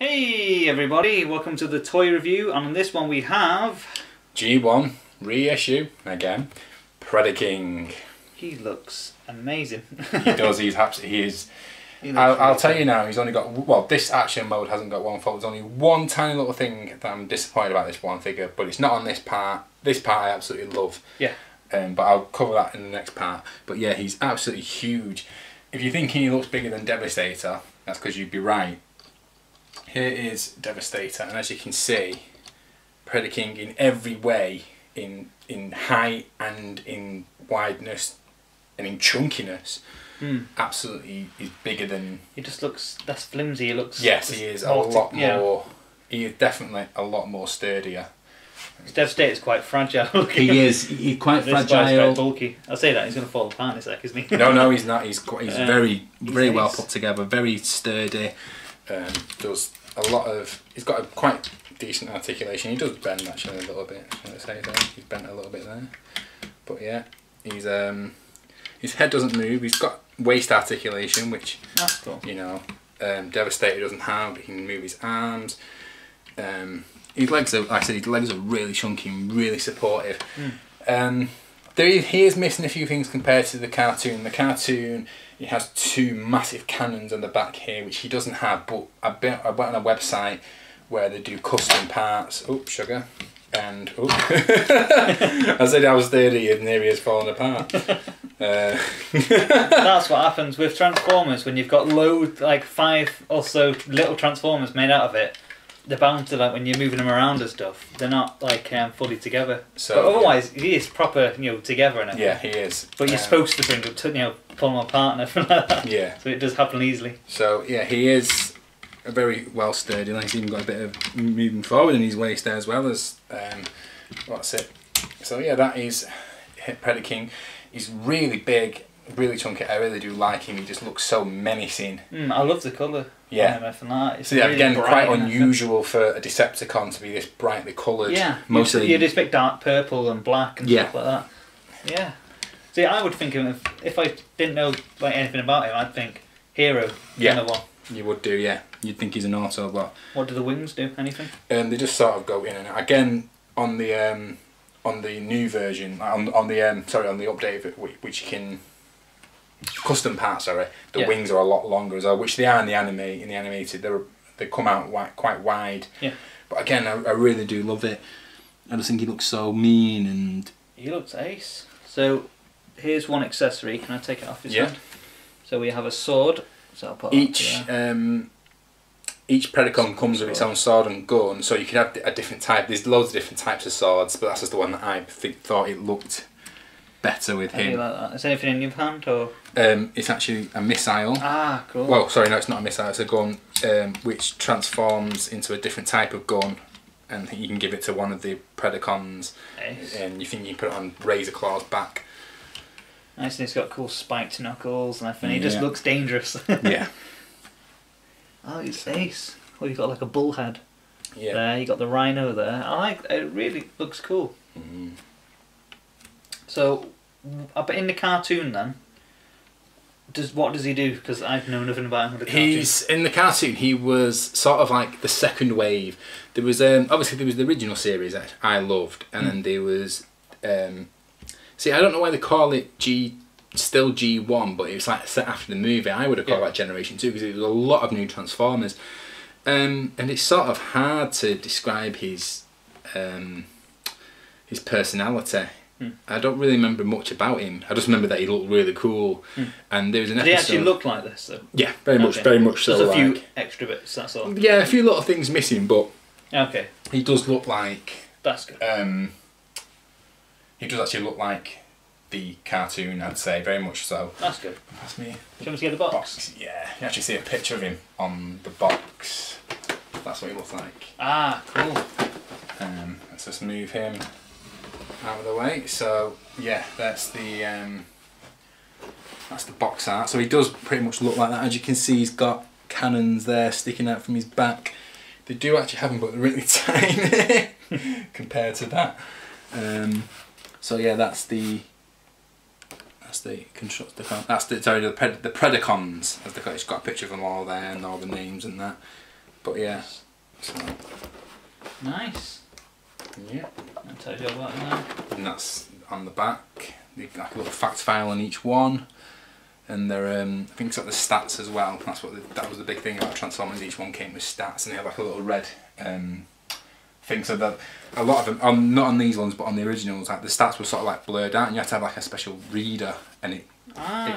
Hey everybody, welcome to the toy review, and on this one we have... G1 reissue, again, Predaking. He looks amazing. He does, he is. I'll tell you now, he's only got, well, this action mode hasn't got one fault. There's only one tiny little thing that I'm disappointed about this one figure, but it's not on this part. This part I absolutely love. Yeah. But I'll cover that in the next part. But yeah, he's absolutely huge. If you're thinking he looks bigger than Devastator, that's because you'd be right. Here is Devastator, and as you can see, Predaking in every way, in height and in wideness and in chunkiness, absolutely is bigger than... He just looks less flimsy, he looks... Yes, he is a lot more... He is definitely a lot more sturdier. Devastator's quite fragile looking. He is, he's quite fragile. This guy's quite bulky. I'll say that, he's going to fall apart in a sec, isn't he? No, he's not. He's very well put together, very sturdy. Does a lot of... He's got a quite decent articulation. He does bend actually a little bit. Let's say that he's bent a little bit there. But yeah, he's his head doesn't move. He's got waist articulation, which that's cool. You know, Devastator doesn't have. He can move his arms. His legs are, like I said, his legs are really chunky and really supportive. He is missing a few things compared to the cartoon. The cartoon, he has two massive cannons on the back here, which he doesn't have. But I went on a website where they do custom parts. Oh, sugar. And oh, I said I was 30 and there he is falling apart. That's what happens with Transformers when you've got like 5 or so little Transformers made out of it. They're bound to, like, when you're moving them around and stuff, they're not like fully together. So but otherwise, he is proper, together and everything. Yeah, he is. But you're supposed to bring them, pull them apart and everything like that. Yeah. So it does happen easily. So yeah, he is a very well sturdy. Like, he's even got a bit of moving forward in his waist there as well as what's it. So yeah, that is Predaking. He's really big, really chunky. I really do like him. He just looks so menacing. I love the colour. Yeah. So yeah, really again, quite unusual for a Decepticon to be this brightly coloured. Yeah. Mostly you'd expect dark purple and black and stuff like that. Yeah. See, I would think of him if I didn't know like anything about him. I'd think hero. Yeah. Kind of one. You would do, yeah. You'd think he's an Autobot. What do the wings do? Anything? They just sort of go in and out. Again, on the new version, on the update, which you can custom parts. Sorry, the wings are a lot longer as well, which they are in the anime. In the animated, they come out quite wide. Yeah. But again, I really do love it. I just think he looks so mean and... He looks ace. So here's one accessory. Can I take it off his head? So we have a sword. So I'll put each Predacon comes with its own sword and gun, so you can have a different type. There's loads of different types of swords, but that's just the one that I thought it looked better with him. Like that. Is anything in your hand or? It's actually a missile. Ah, cool. Well, sorry, no, it's not a missile. It's a gun which transforms into a different type of gun, and you can give it to one of the Predacons. Nice. And you think you can put it on Razorclaw's back. Nice, and it's got cool spiked knuckles and everything. He just looks dangerous. Yeah. Oh, it's ace. Oh, you've got like a bull head. Yeah. There, you got the rhino there. I like it. It really looks cool. So, but in the cartoon then, what does he do? Because I've known nothing about him in the cartoon. In the cartoon, he was sort of like the second wave. There was obviously there was the original series that I loved, and then there was see, I don't know why they call it still G1, but it was like set after the movie. I would have called that Generation 2 because it was a lot of new Transformers, and it's sort of hard to describe his personality. I don't really remember much about him. I just remember that he looked really cool, and there was an episode. Did he actually look like this though? Yeah, very much so. There's a few extra bits. That's all. Yeah, a few little things missing, but okay, he does look like. That's good. He does actually look like the cartoon, I'd say, very much so. That's good. That's me. Do you want me to get the box? Yeah, you actually see a picture of him on the box. That's what he looks like. Ah, cool. Let's just move him out of the way. So yeah, that's the box art. So he does pretty much look like that. As you can see, he's got cannons there sticking out from his back. They do actually have him, but they're really tiny compared to that. So yeah, that's the Predacons. As it's got a picture of them all there and all the names and that. But yeah. So. Nice. Yeah. That tells you about it now. And that's on the back. They've got like a little fact file on each one. And they're, I think it's got the stats as well. That's what that was the big thing about Transformers. Each one came with stats, and they have like a little red thing. So that a lot of them, not on these ones, but on the originals, like the stats were sort of like blurred out, and you had to have like a special reader, and it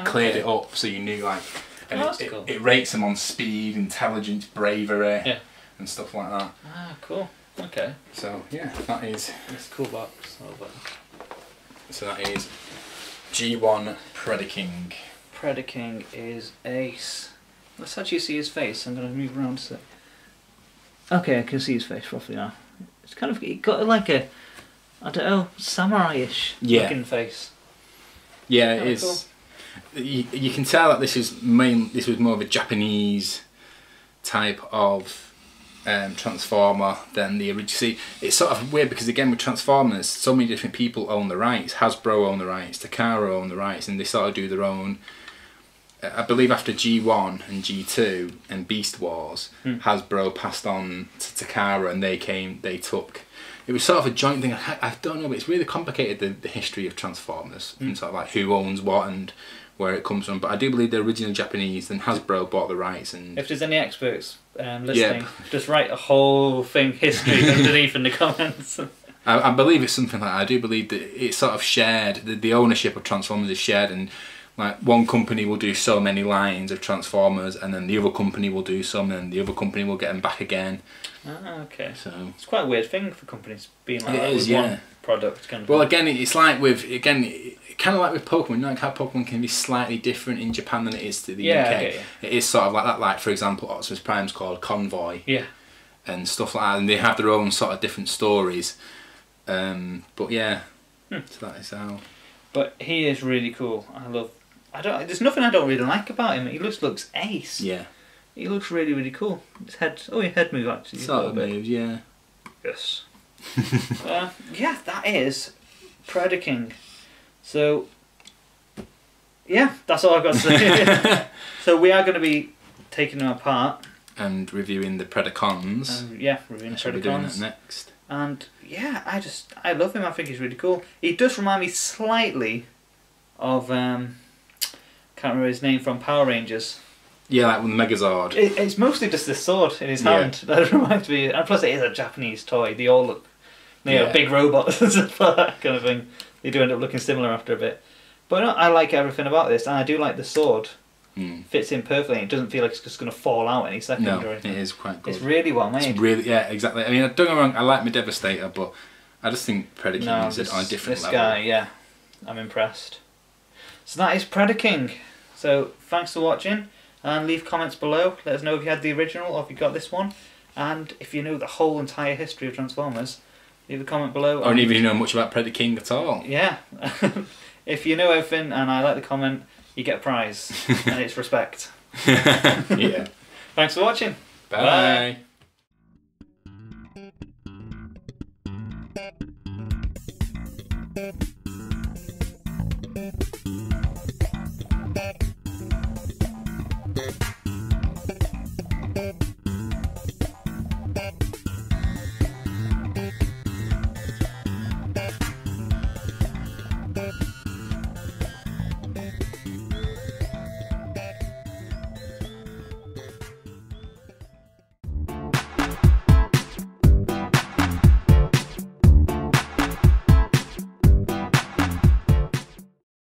cleared it up, so you knew like. And cool. It rates them on speed, intelligence, bravery, and stuff like that. Ah, cool. Okay. So yeah, that is. It's a cool box. I love it. So that is G1 Predaking. Predaking is ace. Let's actually see his face. I'm going to move around a sec. Okay, I can see his face roughly now. It's kind of got like a, I don't know, samurai-ish looking face. Yeah, it is. Cool. You can tell that this was more of a Japanese type of Transformer than the original. See, it's sort of weird because again with Transformers, so many different people own the rights. Hasbro own the rights, Takara own the rights, and they sort of do their own. I believe after G1 and G2 and Beast Wars, Hasbro passed on to Takara, and they took. It was sort of a joint thing. I don't know, but it's really complicated the history of Transformers and sort of like who owns what and where it comes from. But I do believe they're originally Japanese, then Hasbro bought the rights. And if there's any experts listening, just write a whole thing history underneath in the comments. I believe it's something like that. I do believe that it's sort of shared. The ownership of Transformers is shared, and like one company will do so many lines of Transformers, and then the other company will do some, and the other company will get them back again. Ah, okay. So it's quite a weird thing for companies being like that with one product. Kind of well, again, it's like with kind of like with Pokemon. You know, like how Pokemon can be slightly different in Japan than it is to the UK. Okay, It is sort of like that. Like for example, Optimus Prime's called Convoy. Yeah. And stuff like that, and they have their own sort of different stories. But yeah, so that is how. But he is really cool. There's nothing I don't really like about him. He looks ace. Yeah. He looks really, really cool. His head, your head move actually. Sort of moves, yeah. Yes. Yeah, that is Predaking. So, yeah, that's all I've got to say. So we are going to be taking them apart. And reviewing the Predacons. Yeah, reviewing the Predacons. We're doing that next. And yeah, I love him. I think he's really cool. He does remind me slightly of can't remember his name from Power Rangers. Yeah, like with the Megazord. It's mostly just this sword in his hand that reminds me. And plus, it is a Japanese toy. They all look, big robots and stuff like that kind of thing. They do end up looking similar after a bit. But no, I like everything about this, and I do like the sword. Fits in perfectly. It doesn't feel like it's just going to fall out any second. No, or anything. It is quite good. It's really well made. It's really, yeah, exactly. I mean, don't get me wrong. I like my Devastator, but I just think Predaking is on a different level. This guy, yeah, I'm impressed. So that is Predaking. So thanks for watching, and leave comments below. Let us know if you had the original or if you got this one, and if you know the whole entire history of Transformers, leave a comment below. Or even if you know much about Predaking at all. Yeah. If you know everything and I like the comment, you get a prize, and it's respect. Yeah. Thanks for watching. Bye. Bye.